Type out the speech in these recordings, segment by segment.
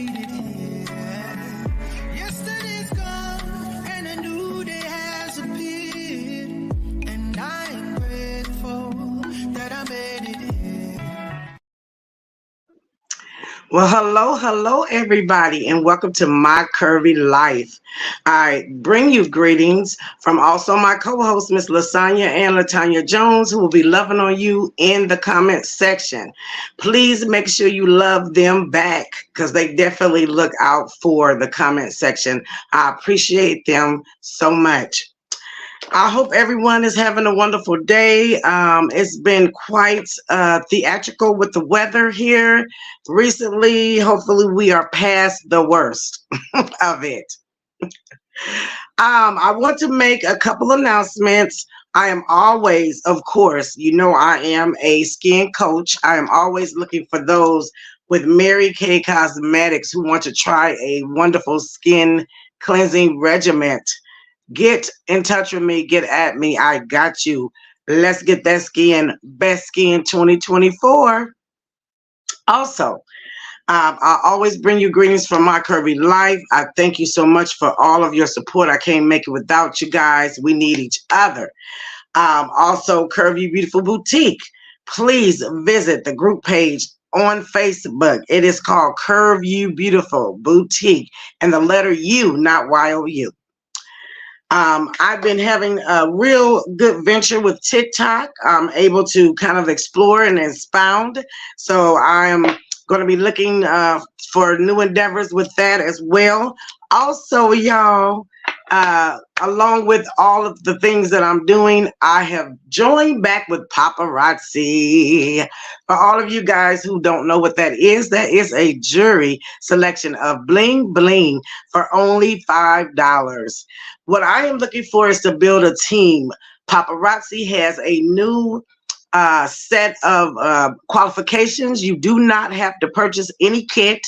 made it here. Yesterday's gone and a new day has appeared, and I am grateful that I made it here. Well, hello, everybody, and welcome to My Curvy Life. I bring you greetings from also my co-host, Miss Lasagna and Latanya Jones, who will be loving on you in the comment section. Please make sure you love them back because they definitely look out for the comment section. I appreciate them so much. I hope everyone is having a wonderful day. It's been quite theatrical with the weather here recently. Hopefully, we are past the worst of it. I want to make a couple announcements. I am always, of course, I am a skin coach. I am always looking for those with Mary Kay Cosmetics who want to try a wonderful skin cleansing regimen. Get in touch with me. Get at me. I got you. Let's get that skin, best skin 2024. Also, I always bring you greetings from My Curvy Life. I thank you so much for all of your support. I can't make it without you guys. We need each other. Also, Curvy Beautiful Boutique. Please visit the group page on Facebook. It is called Curve You Beautiful Boutique, and the letter U, not Y-O-U. I've been having a real good venture with TikTok. I'm able to kind of explore and expound. So I'm going to be looking for new endeavors with that as well. Also, y'all, along with all of the things that I'm doing, I have joined back with paparazzi. For all of you guys who don't know what that is a jury selection of bling bling for only $5. What I am looking for is to build a team. Paparazzi has a new set of qualifications. You do not have to purchase any kit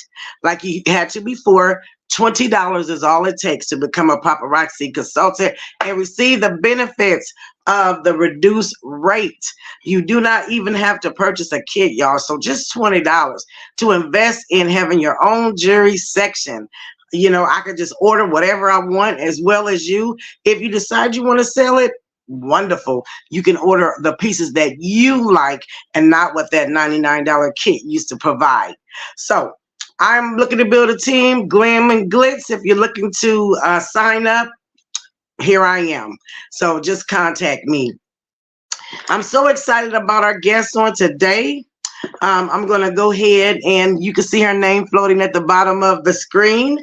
like you had to before. $20 is all it takes to become a paparazzi consultant and receive the benefits of the reduced rate. You do not even have to purchase a kit, y'all. So just $20 to invest in having your own jury section. I could just order whatever I want as well as you. If you decide you want to sell it, wonderful. You can order the pieces that you like and not what that $99 kit used to provide. So I'm looking to build a team, Glam and Glitz. If you're looking to sign up, here I am. So just contact me. I'm so excited about our guest on today. I'm going to go ahead and you can see her name floating at the bottom of the screen.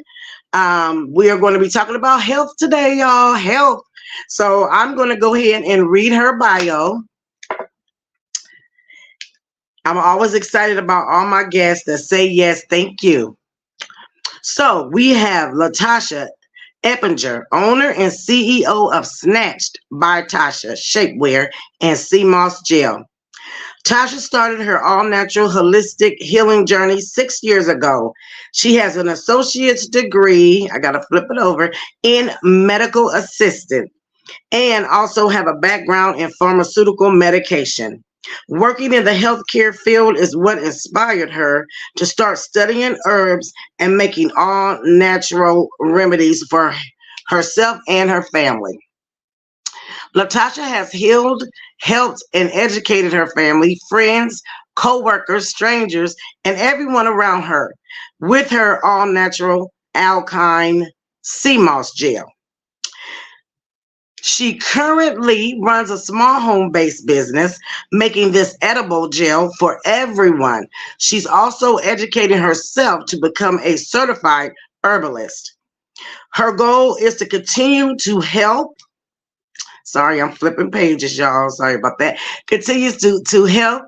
We are going to be talking about health today, y'all. Health. So I'm going to go ahead and read her bio. I'm always excited about all my guests that say yes, thank you. So we have Tasha Epinger, owner and CEO of Snatched by Tasha Shapewear and CMOS Gel. Tasha started her all-natural holistic healing journey 6 years ago. She has an associate's degree, I got to flip it over, in medical assistant and also have a background in pharmaceutical medication. Working in the healthcare field is what inspired her to start studying herbs and making all natural remedies for herself and her family. Latasha has healed, helped, and educated her family, friends, co-workers, strangers, and everyone around her with her all-natural alkaline CMOS gel. She currently runs a small home-based business making this edible gel for everyone. She's also educating herself to become a certified herbalist. Her goal is to continue to help. Sorry, I'm flipping pages, y'all. Sorry about that. Continues to help.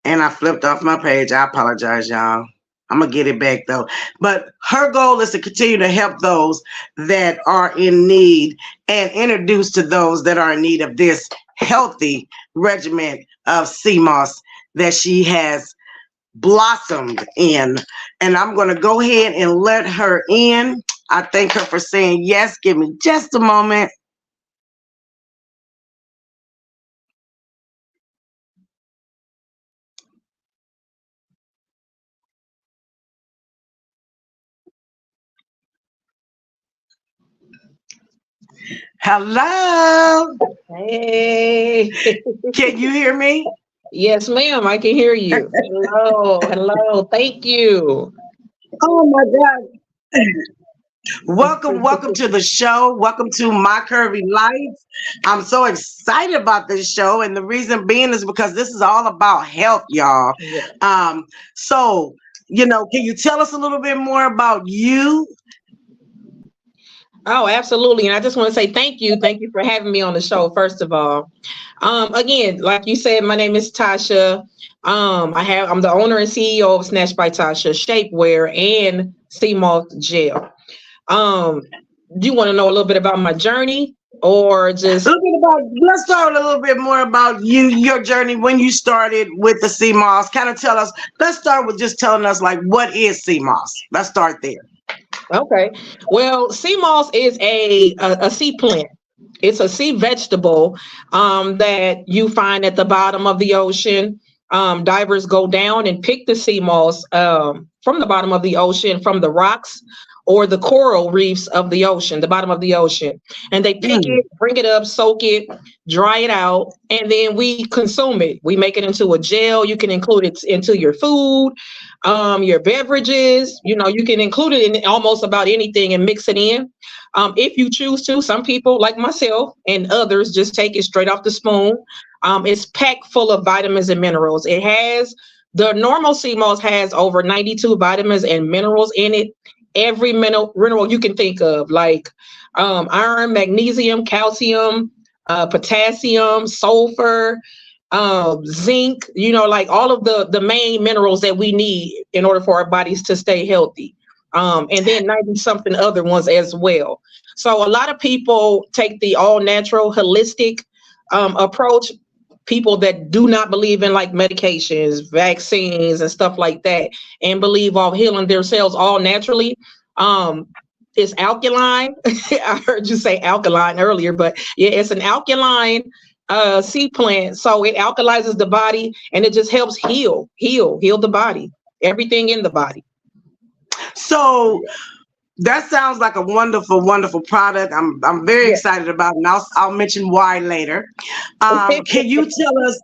And I flipped off my page. I apologize, y'all. I'm going to get it back, though. But her goal is to continue to help those that are in need and introduce to those that are in need of this healthy regimen of CMOS that she has blossomed in. And I'm going to go ahead and let her in. I thank her for saying yes. Give me just a moment. Hello. Hey. Can you hear me? Yes, ma'am, I can hear you. Hello, hello. Thank you. Oh my God. Welcome to the show. Welcome to My Curvy Life. I'm so excited about this show, and the reason being is because this is all about health, y'all. Yeah. Um, so can you tell us a little bit more about you? Oh, absolutely. And I just want to say thank you. Thank you for having me on the show, first of all. Again, like you said, my name is Tasha. I'm the owner and CEO of Snatch by Tasha Shapewear and Sea Moth Gel. Um, do you want to know a little bit about my journey or A just little bit about. Let's start a little bit more about you, your journey when you started with the CMOS. Kind of tell us. Let's start with just telling us like what is CMOS. Let's start there. okay? Well, sea moss is a sea plant. It's a sea vegetable that you find at the bottom of the ocean. Divers go down and pick the sea moss from the bottom of the ocean, from the rocks or the coral reefs of the ocean, the bottom of the ocean. And they pick Mm. it, bring it up, soak it, dry it out, and then we consume it. We make it into a gel. You can include it into your food, your beverages. You can include it in almost about anything and mix it in. If you choose to, some people like myself and others just take it straight off the spoon. It's packed full of vitamins and minerals. The normal sea moss has over 92 vitamins and minerals in it. Every mineral you can think of, like iron, magnesium, calcium, potassium, sulfur, zinc, like all of the main minerals that we need in order for our bodies to stay healthy. And then 90 something other ones as well. So a lot of people take the all natural holistic approach. People that do not believe in like medications, vaccines, and stuff like that, and believe off healing themselves all naturally. Um, it's alkaline. I heard you say alkaline earlier, but yeah, it's an alkaline sea plant. So it alkalizes the body and it just helps heal the body, everything in the body. So that sounds like a wonderful, wonderful product. I'm very Yeah. excited about it, and I'll mention why later. Can you tell us?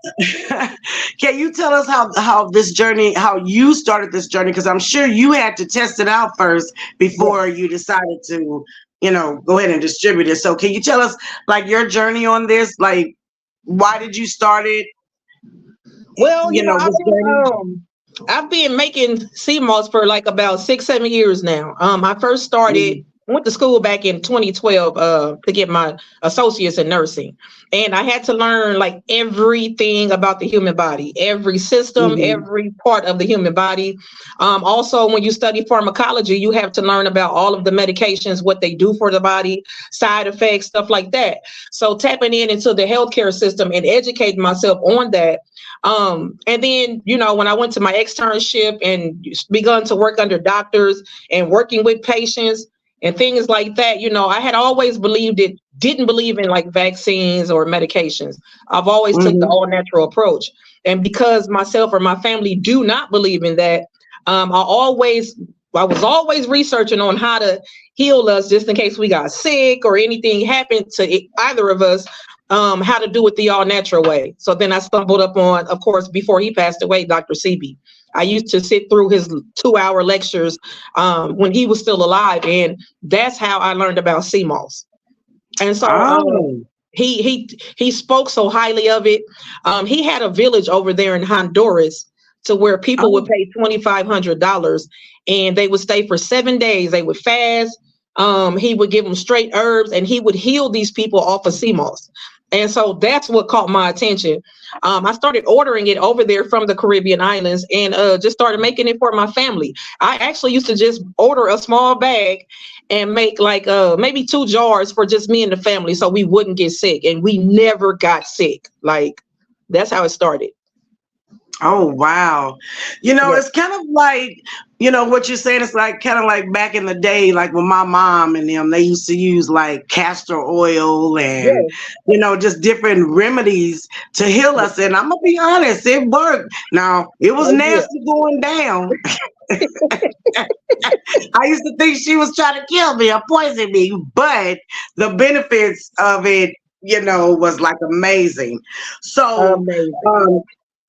Can you tell us how this journey, how you started this journey? Because I'm sure you had to test it out first Yeah. before you decided to, go ahead and distribute it. So can you tell us like your journey on this? Like, why did you start it? Well, This journey. I've been making sea moss for like about 6, 7 years now. I first started, Mhm. went to school back in 2012 to get my associates in nursing. And I had to learn like everything about the human body, every system, Mhm. every part of the human body. Also, when you study pharmacology, you have to learn about all of the medications, what they do for the body, side effects, stuff like that. So tapping into the healthcare system and educating myself on that. And then, when I went to my externship and begun to work under doctors and working with patients and things like that, I had always didn't believe in like vaccines or medications. I've always took the Mhm. all natural approach. And because myself or my family do not believe in that, I was always researching on how to heal us just in case we got sick or anything happened to either of us, how to do it the all natural way. So then I stumbled up on, of course, before he passed away, Dr. CB. I used to sit through his 2-hour lectures when he was still alive, and that's how I learned about sea moss. And so Oh. he spoke so highly of it. He had a village over there in Honduras to where people would Oh. pay $2,500 and they would stay for 7 days. They would fast. He would give them straight herbs and he would heal these people off of sea moss. And so that's what caught my attention. I started ordering it over there from the Caribbean islands and just started making it for my family. I actually used to just order a small bag and make like maybe 2 jars for just me and the family so we wouldn't get sick, and we never got sick. Like, that's how it started. Oh wow. Yeah. It's kind of like, what you're saying is like kind of like back in the day, like when my mom and them, they used to use like castor oil and, Yes. just different remedies to heal us. And I'm gonna be honest, it worked. Now it was Oh yeah. nasty going down. I used to think she was trying to kill me or poison me, but the benefits of it, was like amazing. So, Amazing. um,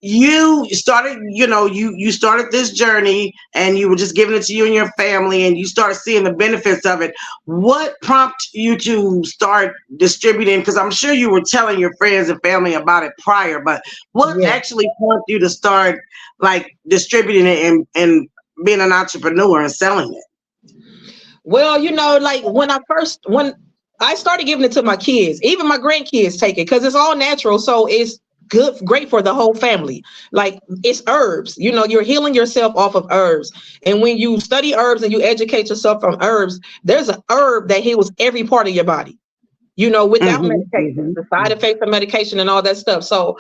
you started, you started this journey, and you were just giving it to you and your family, and you started seeing the benefits of it. What prompted you to start distributing? Because I'm sure you were telling your friends and family about it prior, but what Yeah. actually prompted you to start like distributing it and being an entrepreneur and selling it? Well, like when I started giving it to my kids, even my grandkids take it because it's all natural. So it's great for the whole family. Like it's herbs, you're healing yourself off of herbs. And when you study herbs and you educate yourself from herbs, there's an herb that heals every part of your body, without Mm-hmm, medication, mm-hmm. the side effects of medication and all that stuff. So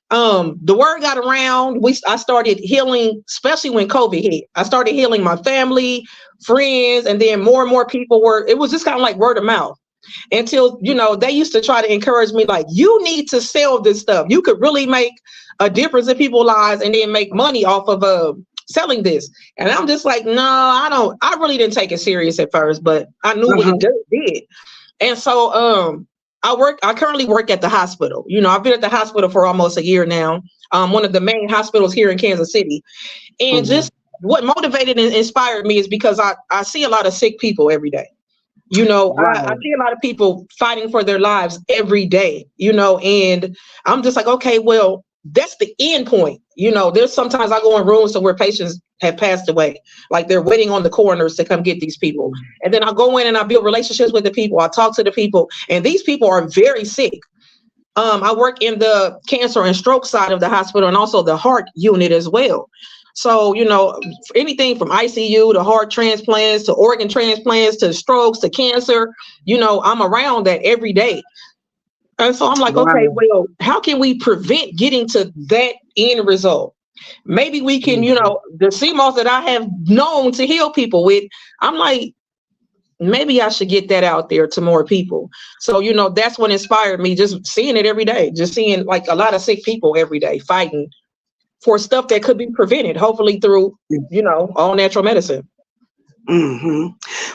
the word got around. I started healing, especially when COVID hit. I started healing my family, friends, and then more and more people it was just kind of like word of mouth until, they used to try to encourage me, like, you need to sell this stuff. You could really make a difference in people's lives and then make money off of selling this. And I'm just like, no, I really didn't take it serious at first, but I knew what Uh-huh. it did. And so I currently work at the hospital. I've been at the hospital for almost a year now. One of the main hospitals here in Kansas City. And Mm-hmm. just what motivated and inspired me is because I see a lot of sick people every day. I Right. see a lot of people fighting for their lives every day, and I'm just like, okay, well, that's the end point. There's sometimes I go in rooms to where patients have passed away, like they're waiting on the coroners to come get these people. And then I go in and I build relationships with the people. I talk to the people, and these people are very sick. I work in the cancer and stroke side of the hospital and also the heart unit as well. So, anything from ICU to heart transplants to organ transplants to strokes to cancer, I'm around that every day. And so I'm like, okay, Wow. well, how can we prevent getting to that end result? Maybe we can, Mhm. the CMOS that I have known to heal people with, I'm like, maybe I should get that out there to more people. So, that's what inspired me, just seeing it every day, just seeing like a lot of sick people every day fighting for stuff that could be prevented, hopefully through, all natural medicine. Hmm.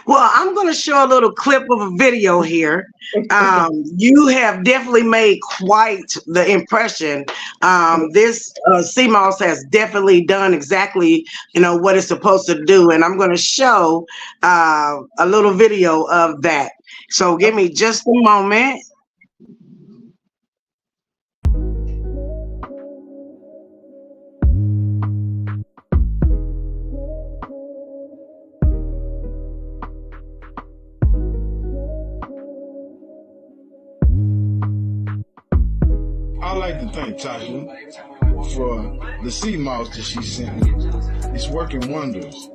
Well, I'm going to show a little clip of a video here. You have definitely made quite the impression. This CMOS has definitely done exactly, what it's supposed to do. And I'm going to show a little video of that. So give me just a moment. I'd like to thank Tasha for the sea mouse that she sent me. It's working wonders.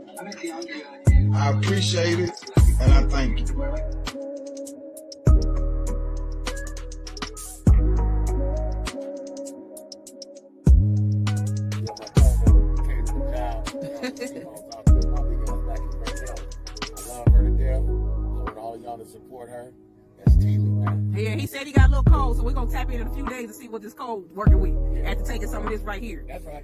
I appreciate it and I thank you. Support her. That's Teely, man. Yeah, he said he got a little cold, so we're gonna tap in a few days to see what this cold working with. After taking some of this right here. That's right.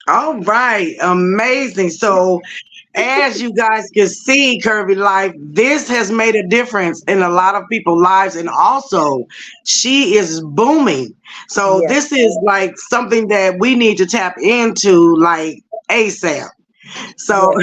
All right, amazing. So, as you guys can see, Curvy Life, this has made a difference in a lot of people's lives, and also she is booming. So, Yeah. this is like something that we need to tap into, like ASAP. So,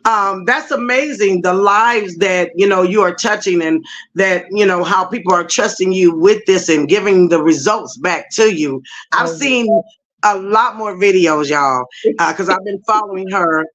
that's amazing. The lives that you are touching, and that how people are trusting you with this and giving the results back to you. I've seen a lot more videos, y'all, because I've been following her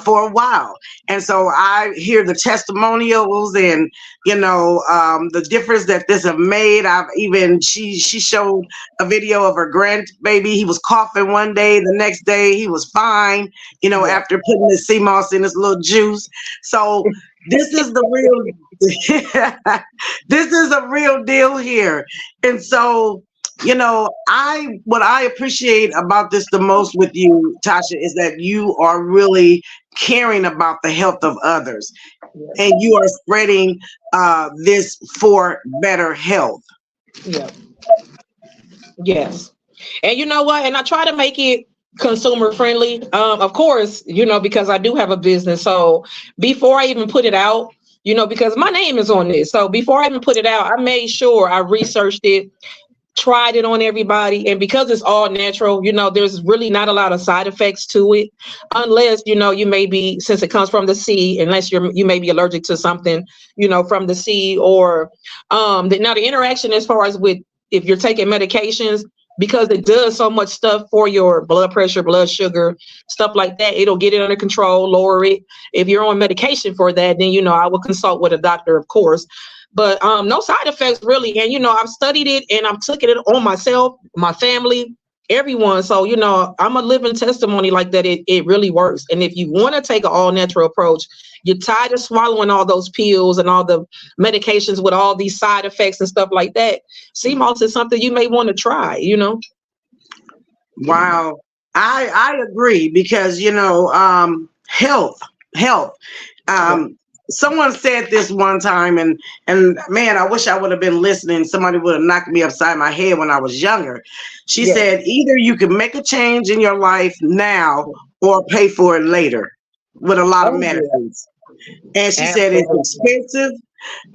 for a while, and so I hear the testimonials and the difference that this have made. I've even she showed a video of her grandbaby. He was coughing one day, the next day he was fine. After putting the sea moss in his little juice. So this is the real. This is a real deal here, and so you know, what I appreciate about this the most with you, Tasha, is that you are really caring about the health of others, and you are spreading this for better health. Yeah. Yes. And you know what? And I try to make it consumer friendly. Of course, because I do have a business. So before I even put it out, because my name is on this. So before I even put it out, I made sure I researched it, tried it on everybody. And because it's all natural, there's really not a lot of side effects to it, unless, you may be, since it comes from the sea, unless you may be allergic to something, from the sea, or now the interaction as far as with, if you're taking medications, because it does so much stuff for your blood pressure, blood sugar, stuff like that, it'll get it under control, lower it. If you're on medication for that, then, I will consult with a doctor, of course. But no side effects really. And, I've studied it and I've taken it on myself, my family, everyone. So, I'm a living testimony like that. It really works. And if you want to take an all natural approach, you're tired of swallowing all those pills and all the medications with all these side effects and stuff like that, sea moss is something you may want to try, Wow. I agree because, health. Someone said this one time, and man, I wish I would have been listening. Somebody would have knocked me upside my head when I was younger. She said, either you can make a change in your life now or pay for it later with a lot of medicines. And she said it's expensive.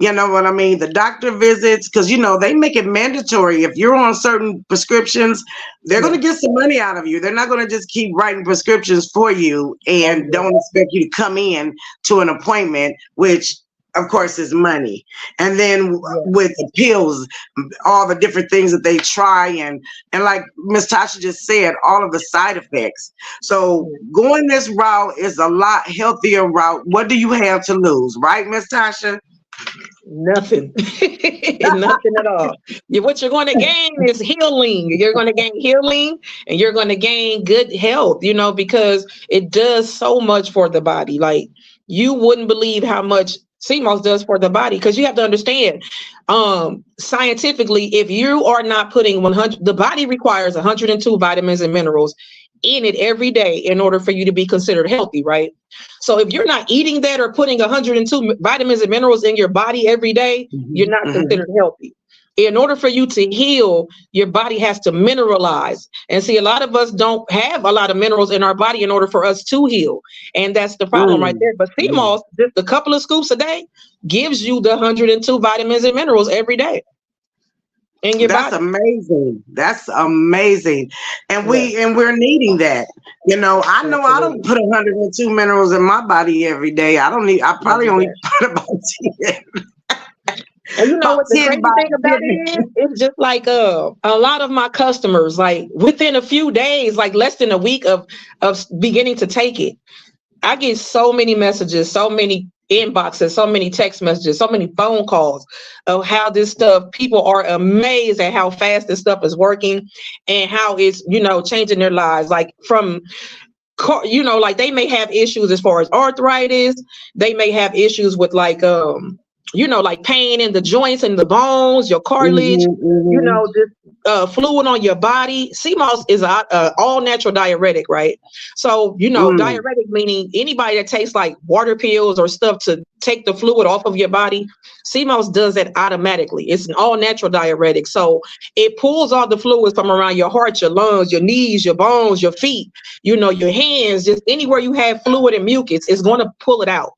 You know what I mean? The doctor visits, because, they make it mandatory. If you're on certain prescriptions, they're going to get some money out of you. They're not going to just keep writing prescriptions for you and don't expect you to come in to an appointment, which of course is money. And then with the pills, all the different things that they try, and like Miss Tasha just said, all of the side effects. So going this route is a lot healthier route. What do you have to lose, right, Miss Tasha? Nothing. Nothing at all. What you're going to gain is healing. You're going to gain healing, and you're going to gain good health, because it does so much for the body. Like, you wouldn't believe how much sea moss does for the body, because you have to understand, scientifically, if you are not putting 100, the body requires 102 vitamins and minerals in it every day in order for you to be considered healthy, right? So if you're not eating that or putting 102 vitamins and minerals in your body every day, you're not considered healthy. In order for you to heal, your body has to mineralize. And see, a lot of us don't have a lot of minerals in our body in order for us to heal. And that's the problem right there. But sea moss, just a couple of scoops a day, gives you the 102 vitamins and minerals every day. That's amazing. That's amazing. And we're needing that. I know I don't put 102 minerals in my body every day. I probably only put about 10. And what the crazy thing about it is? It's just like a lot of my customers, like within a few days, like less than a week of beginning to take it, I get so many messages, so many inboxes, so many text messages, so many phone calls of how this stuff, people are amazed at how fast this stuff is working and how it's, changing their lives. Like from, like they may have issues as far as arthritis. They may have issues with like, like pain in the joints and the bones, your cartilage, just fluid on your body. Sea moss is a all natural diuretic, right? So, diuretic meaning anybody that takes like water pills or stuff to take the fluid off of your body, sea moss does that automatically. It's an all natural diuretic. So it pulls all the fluids from around your heart, your lungs, your knees, your bones, your feet, your hands, just anywhere you have fluid and mucus, it's going to pull it out.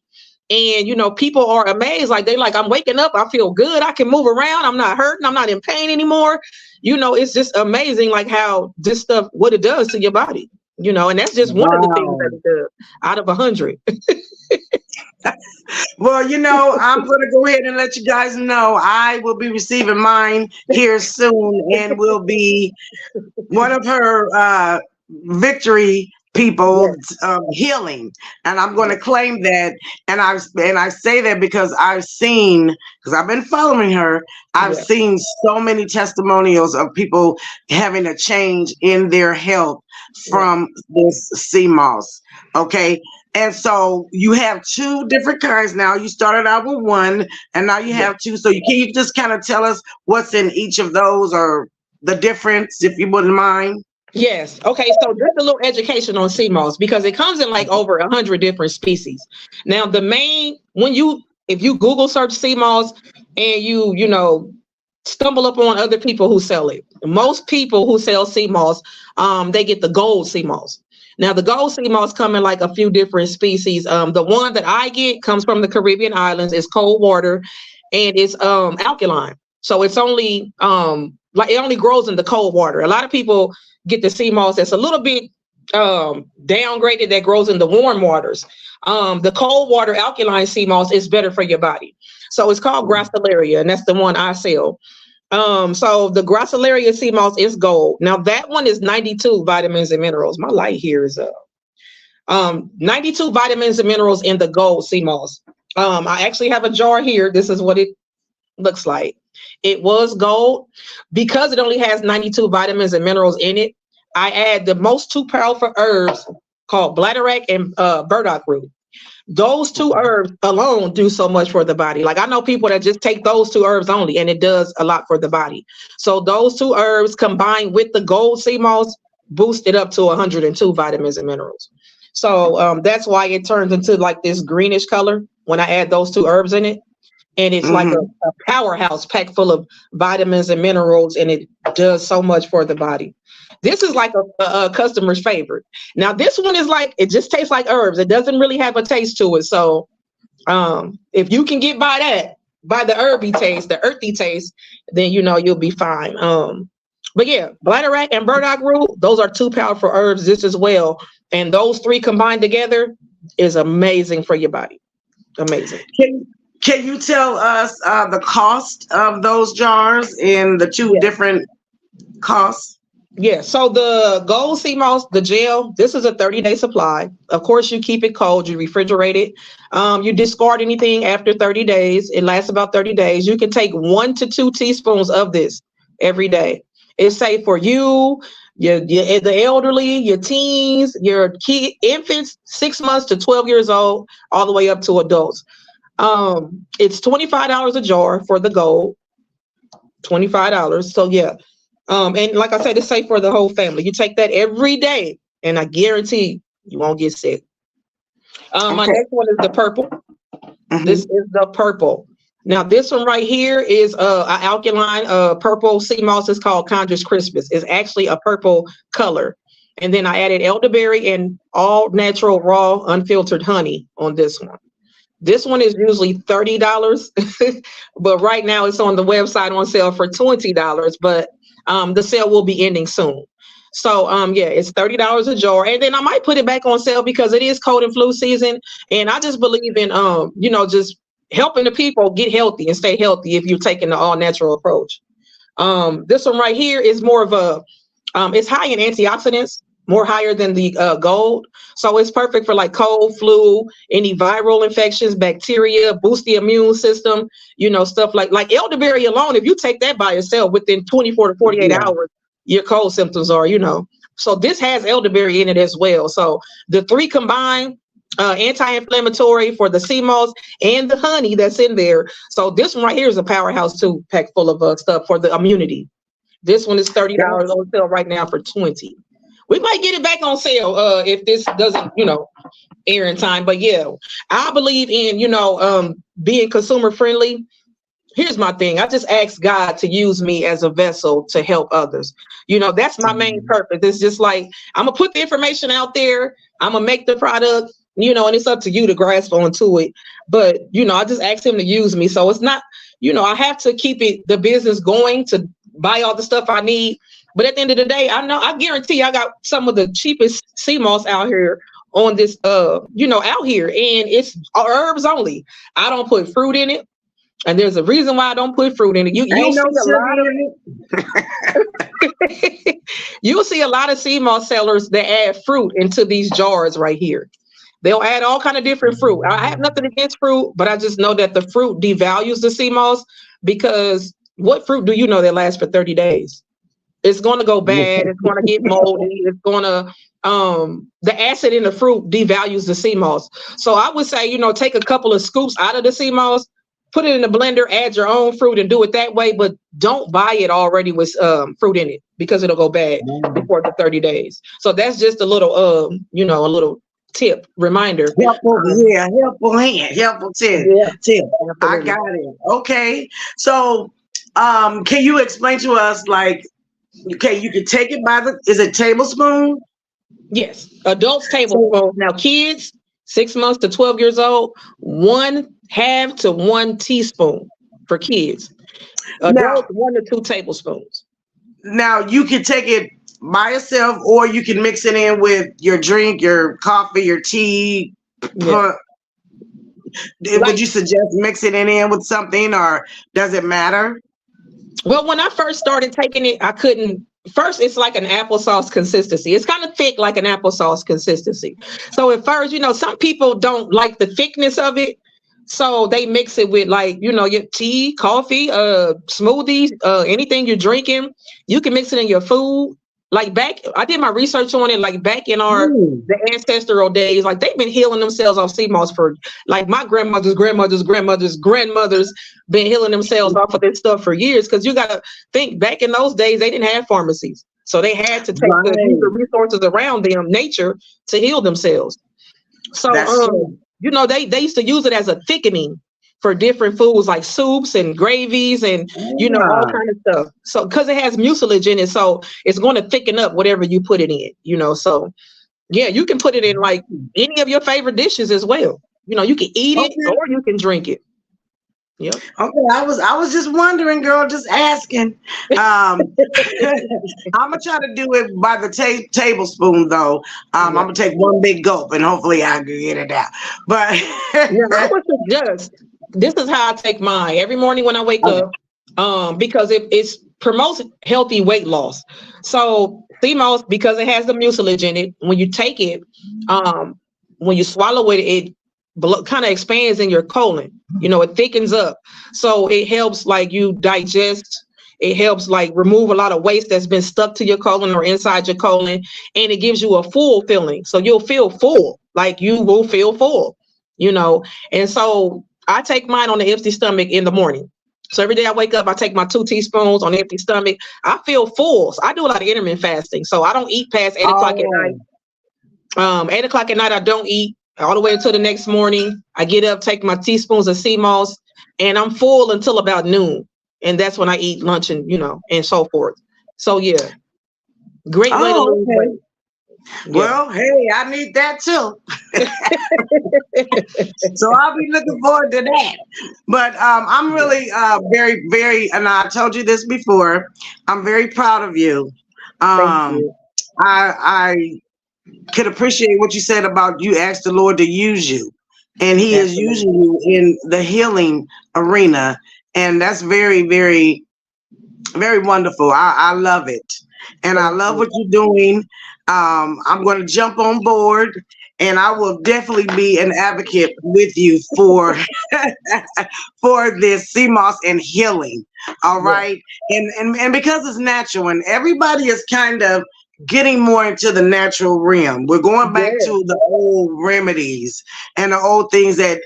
And, people are amazed. Like, they like, I'm waking up. I feel good. I can move around. I'm not hurting. I'm not in pain anymore. It's just amazing, like how this stuff, what it does to your body, and that's just one of the things that it does out of 100. Well, I'm going to go ahead and let you guys know I will be receiving mine here soon, and will be one of her victory people healing, and I'm going to claim that. And I say that because I've been following her. I've seen so many testimonials of people having a change in their health from this sea moss. Okay. And so you have two different kinds now. You started out with one, and now you have two. So can you just kind of tell us what's in each of those, or the difference, if you wouldn't mind? Yes. Okay. So just a little education on sea moss because it comes in like over 100 different species. Now, if you Google search sea moss and you know, stumble upon other people who sell it, most people who sell sea moss, they get the gold sea moss. Now, the gold sea moss come in like a few different species. The one that I get comes from the Caribbean islands. It's cold water and it's alkaline. So it's only like it only grows in the cold water. A lot of people get the sea moss that's a little bit downgraded that grows in the warm waters. The cold water alkaline sea moss is better for your body. So it's called Gracilaria, and that's the one I sell. So the Gracilaria sea moss is gold. Now that one is 92 vitamins and minerals. My light here is 92 vitamins and minerals in the gold sea moss. I actually have a jar here. This is what it looks like. It was gold because it only has 92 vitamins and minerals in it. I add the most two powerful herbs called bladderwrack and burdock root. Those two herbs alone do so much for the body. Like I know people that just take those two herbs only and it does a lot for the body. So those two herbs combined with the gold sea moss boost it up to 102 vitamins and minerals. So that's why it turns into like this greenish color when I add those two herbs in it. And it's like a powerhouse packed full of vitamins and minerals, and it does so much for the body. This is like a customer's favorite. Now, this one is like, it just tastes like herbs. It doesn't really have a taste to it. So if you can get by that, by the herby taste, the earthy taste, then, you know, you'll be fine. But yeah, bladderwrack and burdock root, those are two powerful herbs just as well. And those three combined together is amazing for your body. Amazing. Can you tell us the cost of those jars and the two different costs? Yeah, so the gold sea moss, the gel, this is a 30-day supply. Of course, you keep it cold, you refrigerate it. You discard anything after 30 days. It lasts about 30 days. You can take 1 to 2 teaspoons of this every day. It's safe for you, the elderly, your teens, your infants, 6 months to 12 years old, all the way up to adults. It's $25 a jar for the gold, $25. So yeah. And like I said, it's safe for the whole family. You take that every day and I guarantee you won't get sick. My next one is the purple. This is the purple. Now this one right here is an alkaline purple sea moss. Is called Condra's Crispus. It's actually a purple color. And then I added elderberry and all natural raw unfiltered honey on this one. This one is usually $30, but right now it's on the website on sale for $20, but the sale will be ending soon. So yeah, it's $30 a jar. And then I might put it back on sale because it is cold and flu season. And I just believe in, you know, just helping the people get healthy and stay healthy if you're taking the all natural approach. This one right here is more of a, it's high in antioxidants, more higher than the gold. So it's perfect for like cold, flu, any viral infections, bacteria, boost the immune system, you know, stuff like elderberry alone. If you take that by itself within 24 to 48 hours, your cold symptoms are, you know. So this has elderberry in it as well. So the three combined, anti-inflammatory for the sea moss and the honey that's in there. So this one right here is a powerhouse too, packed full of stuff for the immunity. This one is $30 on sale right now for $20. We might get it back on sale if this doesn't, you know, air in time. But yeah, I believe in, you know, being consumer friendly. Here's my thing. I just ask God to use me as a vessel to help others. You know, that's my main purpose. It's just like, I'm going to put the information out there. I'm going to make the product, you know, and it's up to you to grasp onto it. But, you know, I just ask him to use me. So it's not, you know, I have to keep the business going to buy all the stuff I need. But at the end of the day, I guarantee I got some of the cheapest sea moss out here on this, you know, out here, and it's herbs only. I don't put fruit in it, and there's a reason why I don't put fruit in it. You'll see a lot of sea moss sellers that add fruit into these jars right here. They'll add all kind of different fruit. I have nothing against fruit, but I just know that the fruit devalues the sea moss because what fruit do you know that lasts for 30 days? It's going to go bad. It's going to get moldy. It's going to, the acid in the fruit devalues the sea moss. So I would say, you know, take a couple of scoops out of the sea moss, put it in the blender, add your own fruit and do it that way, but don't buy it already with fruit in it because it'll go bad before the 30 days. So that's just a little, a little tip, reminder. Helpful tip. Yeah, I got it. Okay. So, can you explain to us, like, okay, you can take it by is it tablespoon? Yes, adults tablespoon. Now, kids, 6 months to 12 years old, 1/2 to 1 teaspoon for kids. Adults, 1 to 2 tablespoons. Now, you can take it by itself, or you can mix it in with your drink, your coffee, your tea. Yeah. Would you suggest mixing it in with something, or does it matter? Well, when I first started taking it, I couldn't. First, it's like an applesauce consistency. It's kind of thick, like an applesauce consistency. So at first, some people don't like the thickness of it. So they mix it with, like, your tea, coffee, smoothies, anything you're drinking. You can mix it in your food. Like I did my research on it, like back in the ancestral days, like they've been healing themselves off sea moss for, like, my grandmother's been healing themselves off of this stuff for years. Because you got to think, back in those days, they didn't have pharmacies. So they had to take the resources around them, nature, to heal themselves. So, they used to use it as a thickening for different foods like soups and gravies and, all kind of stuff. So, because it has mucilage in it, so it's going to thicken up whatever you put it in, So, yeah, you can put it in like any of your favorite dishes as well. You can eat it or you can drink it. Yep. Okay, I was just wondering, girl, just asking. I'm gonna try to do it by the tablespoon, though. I'm gonna take one big gulp, and hopefully I can get it out. But I would suggest, this is how I take mine every morning when I wake up, because it promotes healthy weight loss. So sea moss, because it has the mucilage in it, when you take it, when you swallow it, it kind of expands in your colon. It thickens up, so it helps, like, you digest. It helps, like, remove a lot of waste that's been stuck to your colon or inside your colon, and it gives you a full feeling. So you'll feel full, like you will feel full, And so I take mine on an empty stomach in the morning. So every day I wake up, I take my 2 teaspoons on an empty stomach. I feel full. So I do a lot of intermittent fasting, so I don't eat past 8 o'clock at night. 8 o'clock at night, I don't eat all the way until the next morning. I get up, take my teaspoons of sea moss, and I'm full until about noon. And that's when I eat lunch and, and so forth. So, yeah, great way to lose weight. Well, hey, I need that too. So I'll be looking forward to that. But I'm really very, very, and I told you this before, I'm very proud of you. Thank you. I could appreciate what you said about you asked the Lord to use you, and He is using you in the healing arena, and that's very, very, very wonderful. I love it, and I love what you're doing. I'm going to jump on board, and I will definitely be an advocate with you for for this sea moss and healing. All right, and because it's natural, and everybody is kind of getting more into the natural realm. We're going back to the old remedies and the old things that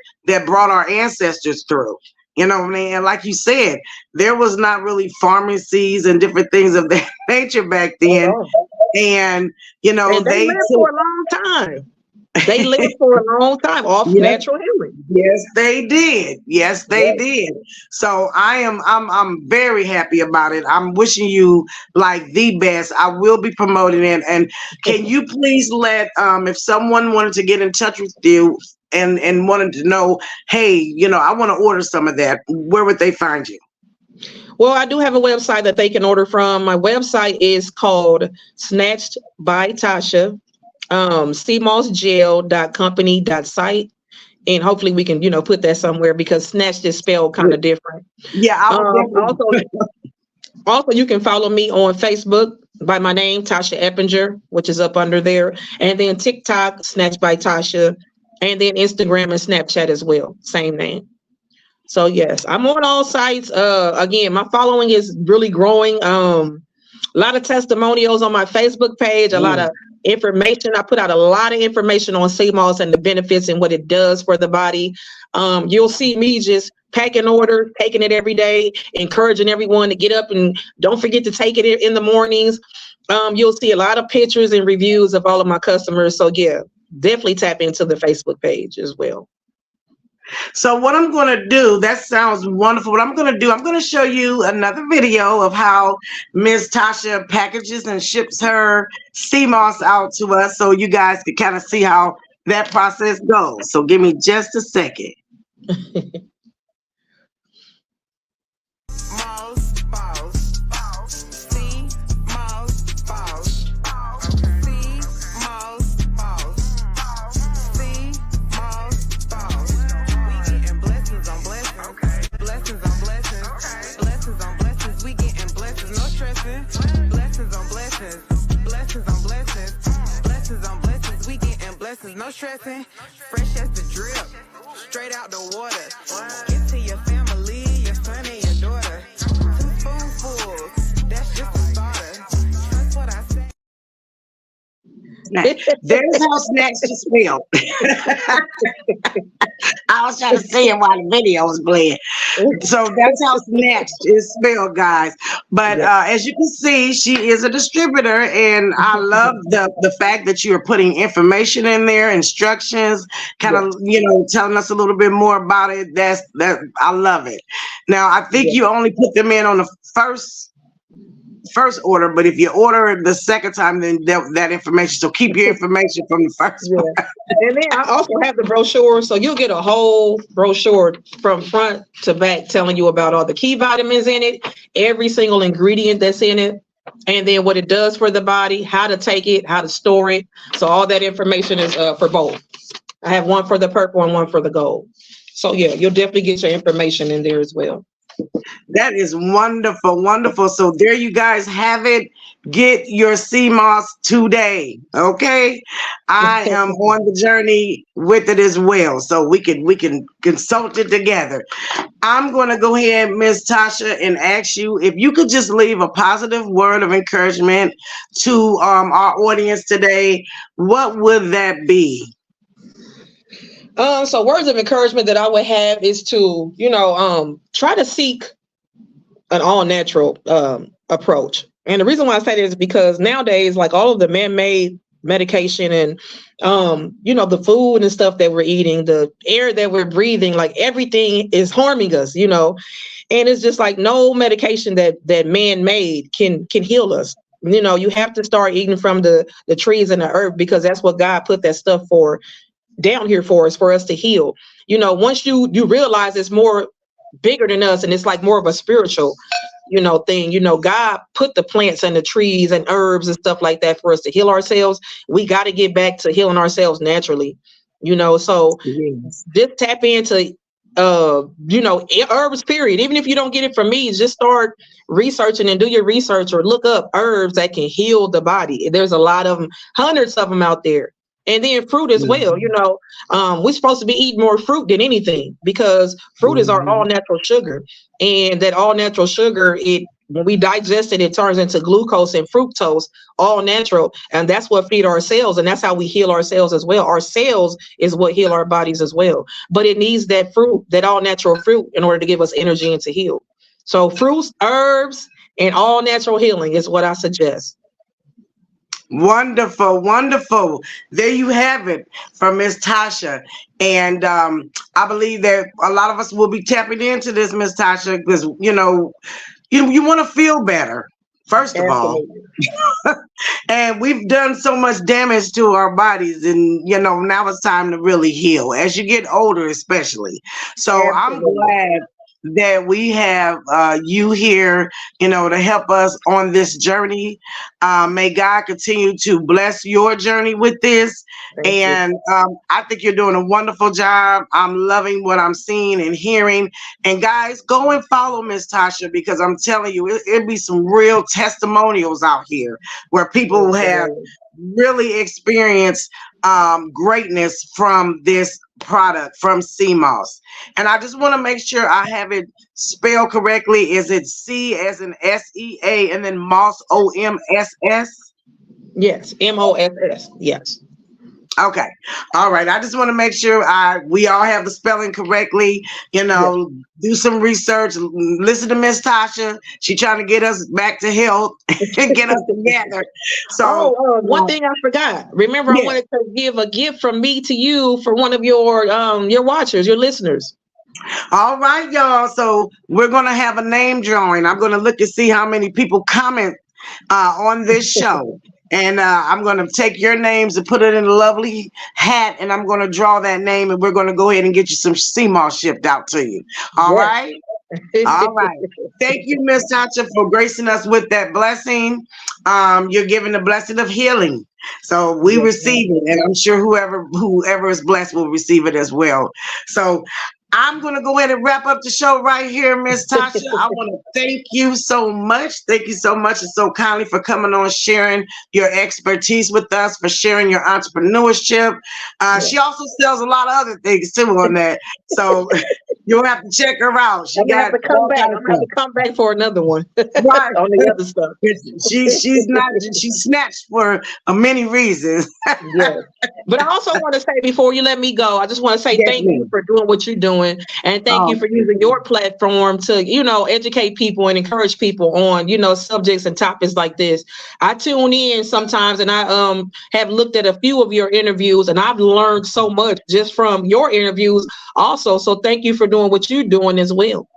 brought our ancestors through. You know what I mean? And like you said, there was not really pharmacies and different things of that nature back then. And and they lived for a long time. They lived for a long time off natural healing. Yes, they did. Yes, they did. So I'm very happy about it. I'm wishing you, like, the best. I will be promoting it. And can you please let if someone wanted to get in touch with you and wanted to know, hey, I want to order some of that, where would they find you? Well, I do have a website that they can order from. My website is called Snatched by Tasha. cmossgel.company.site, and hopefully we can put that somewhere, because snatched is spelled kind of different. Also you can follow me on Facebook by my name, Tasha Epinger, which is up under there, and then TikTok, Snatched by Tasha, and then Instagram and Snapchat as well, same name. So yes, I'm on all sites. Again, my following is really growing. A lot of testimonials on my Facebook page, a lot of information. I put out a lot of information on sea moss and the benefits and what it does for the body. You'll see me just packing orders, taking it every day, encouraging everyone to get up and don't forget to take it in the mornings. You'll see a lot of pictures and reviews of all of my customers. So yeah, definitely tap into the Facebook page as well. So what I'm going to do, that sounds wonderful. What I'm going to do, I'm going to show you another video of how Ms. Tasha packages and ships her sea moss out to us, so you guys can kind of see how that process goes. So give me just a second. No stressing, fresh as the drip, straight out the water. Get to your family, your son and your daughter. 2 spoonfuls, that's just a starter. That's what I say. There's how snacks just spelled. I was trying to say it while the video was playing. So that's how snacks is spelled, guys. But as you can see, she is a distributor, and I love the fact that you are putting information in there, instructions, kind of telling us a little bit more about it. That I love it. Now I think you only put them in on the first order, but if you order the second time, then that information. So keep your information from the first one. And then I also have the brochure, so you'll get a whole brochure from front to back telling you about all the key vitamins in it, every single ingredient that's in it, and then what it does for the body, how to take it, how to store it. So all that information is for both. I have one for the purple and one for the gold. So yeah, you'll definitely get your information in there as well. That is wonderful, wonderful. So there you guys have it. Get your sea moss today. Okay. I am on the journey with it as well. So we can consult it together. I'm going to go ahead, Ms. Tasha, and ask you if you could just leave a positive word of encouragement to our audience today. What would that be? So words of encouragement that I would have is to, try to seek an all natural approach. And the reason why I say that is because nowadays, like all of the man-made medication and, the food and stuff that we're eating, the air that we're breathing, like everything is harming us, and it's just like no medication that man-made can heal us. You have to start eating from the trees and the earth, because that's what God put that stuff for down here for us to heal. Once you realize it's more bigger than us, and it's like more of a spiritual thing. God put the plants and the trees and herbs and stuff like that for us to heal ourselves. We got to get back to healing ourselves naturally, so just tap into herbs, period. Even if you don't get it from me, just start researching and do your research, or look up herbs that can heal the body. There's a lot of them, hundreds of them out there. And then fruit as well. We're supposed to be eating more fruit than anything, because fruit is our all natural sugar, and that all natural sugar, when we digest it, it turns into glucose and fructose, all natural. And that's what feed our cells. And that's how we heal ourselves as well. Our cells is what heal our bodies as well. But it needs that fruit, that all natural fruit, in order to give us energy and to heal. So fruits, herbs, and all natural healing is what I suggest. Wonderful, wonderful. There you have it from Miss Tasha. And I believe that a lot of us will be tapping into this, Miss Tasha, because you want to feel better, first of all. And we've done so much damage to our bodies, and now it's time to really heal as you get older, especially. So I'm glad that we have you here, to help us on this journey. May God continue to bless your journey with this. I think you're doing a wonderful job. I'm loving what I'm seeing and hearing. And guys, go and follow Miss Tasha, because I'm telling you, it'll be some real testimonials out here where people have really experienced greatness from this product, from sea moss. And I just want to make sure I have it spelled correctly. Is it C as in SEA and then moss, OMSS? Yes, MOSS. Yes. Okay. All right. I just want to make sure we all have the spelling correctly. Do some research. Listen to Miss Tasha. She trying to get us back to health and get us together. So, one thing I forgot. Remember, I yeah. wanted to give a gift from me to you for one of your watchers, your listeners. All right, y'all. So we're gonna have a name drawing. I'm gonna look and see how many people comment on this show. And I'm going to take your names and put it in a lovely hat, and I'm going to draw that name, and we're going to go ahead and get you some sea moss shipped out to you. All right? All right. Thank you, Miss Tasha, for gracing us with that blessing. You're giving the blessing of healing. So we receive it, and I'm sure whoever is blessed will receive it as well. So I'm going to go ahead and wrap up the show right here, Miss Tasha. I want to thank you so much. Thank you so much and so kindly for coming on, sharing your expertise with us, for sharing your entrepreneurship. She also sells a lot of other things too on that. So you'll have to check her out. I'm gonna have to come back. I'm gonna have to come back for another one. Right. On the other stuff. She's snatched for many reasons. Yes. But I also want to say, before you let me go, I just want to say thank you for doing what you're doing, and thank you for using your platform to, educate people and encourage people on, subjects and topics like this. I tune in sometimes, and I have looked at a few of your interviews, and I've learned so much just from your interviews also. So thank you for doing what you're doing as well.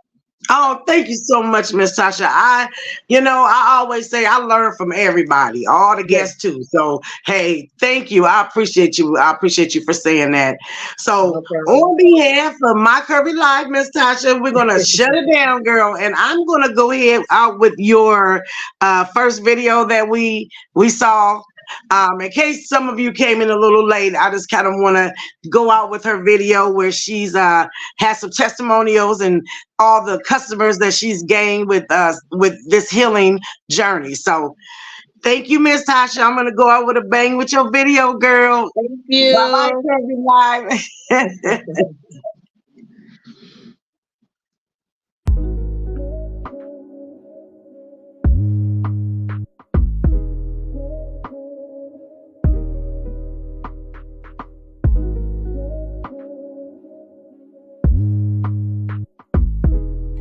Oh, thank you so much, Miss Tasha. I always say I learn from everybody, all the guests too. So, hey, thank you. I appreciate you. I appreciate you for saying that. So, on behalf of My Curvy Life, Miss Tasha, we're going to shut it down, girl. And I'm going to go ahead out with your first video that we saw. In case some of you came in a little late, I just kind of want to go out with her video where she's has some testimonials and all the customers that she's gained with this healing journey. So thank you, Miss Tasha. I'm gonna go out with a bang with your video, girl. Thank you. Bye bye, Curvy Live.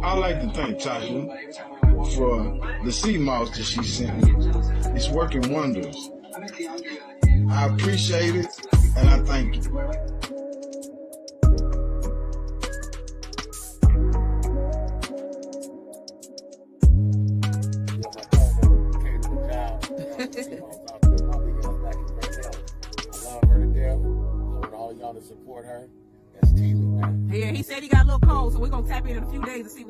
I'd like to thank Tasha for the sea moss that she sent me. It's working wonders. I appreciate it, and I thank you. Support her. That's Teely, man. Yeah, he said he got a little cold, so we're gonna tap in a few days to see what